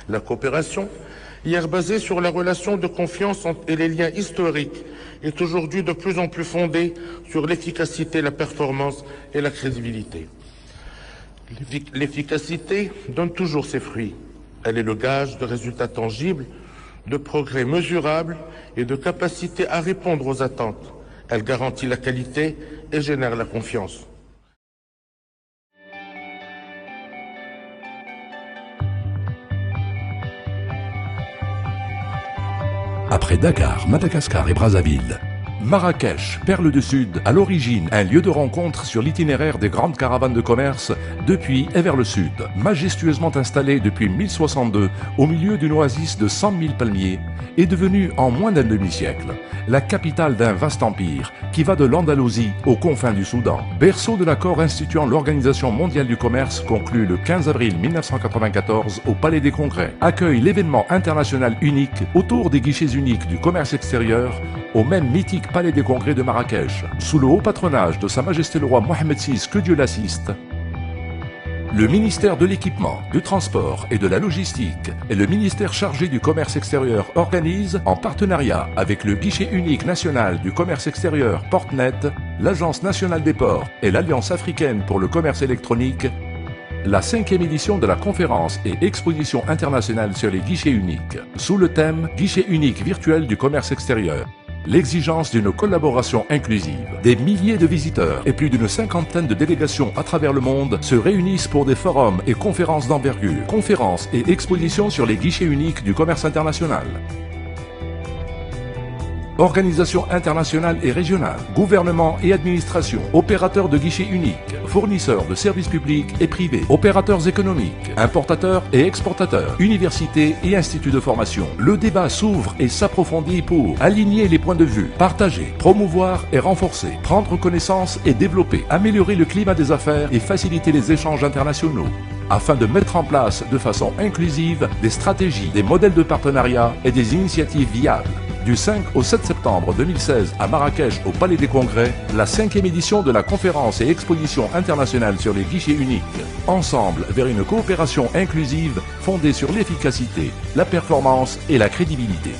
La coopération, hier basée sur la relation de confiance et les liens historiques, est aujourd'hui de plus en plus fondée sur l'efficacité, la performance et la crédibilité. L'efficacité donne toujours ses fruits. Elle est le gage de résultats tangibles, de progrès mesurables et de capacité à répondre aux attentes. Elle garantit la qualité et génère la confiance. Après Dakar, Madagascar et Brazzaville, Marrakech, perle du Sud, à l'origine un lieu de rencontre sur l'itinéraire des grandes caravanes de commerce depuis et vers le sud. Majestueusement installée depuis 1062 au milieu d'une oasis de 100 000 palmiers, est devenue en moins d'un demi-siècle la capitale d'un vaste empire qui va de l'Andalousie aux confins du Soudan. Berceau de l'accord instituant l'Organisation mondiale du commerce conclu le 15 avril 1994 au Palais des Congrès, accueille l'événement international unique autour des guichets uniques du commerce extérieur au même mythique Palais des Congrès de Marrakech, sous le haut patronage de Sa Majesté le roi Mohamed VI, que Dieu l'assiste. Le ministère de l'Équipement, du Transport et de la Logistique et le ministère chargé du Commerce extérieur organisent, en partenariat avec le guichet unique national du commerce extérieur Portnet, l'Agence nationale des ports et l'Alliance africaine pour le commerce électronique, la 5e édition de la conférence et exposition internationale sur les guichets uniques, sous le thème « Guichet unique virtuel du commerce extérieur ». L'exigence d'une collaboration inclusive. Des milliers de visiteurs et plus d'une cinquantaine de délégations à travers le monde se réunissent pour des forums et conférences d'envergure, conférences et expositions sur les guichets uniques du commerce international. Organisations internationales et régionales, gouvernements et administrations, opérateurs de guichets uniques, fournisseurs de services publics et privés, opérateurs économiques, importateurs et exportateurs, universités et instituts de formation. Le débat s'ouvre et s'approfondit pour aligner les points de vue, partager, promouvoir et renforcer, prendre connaissance et développer, améliorer le climat des affaires et faciliter les échanges internationaux, afin de mettre en place de façon inclusive des stratégies, des modèles de partenariat et des initiatives viables. Du 5 au 7 septembre 2016 à Marrakech au Palais des Congrès, la 5e édition de la conférence et exposition internationale sur les guichets uniques. Ensemble vers une coopération inclusive fondée sur l'efficacité, la performance et la crédibilité.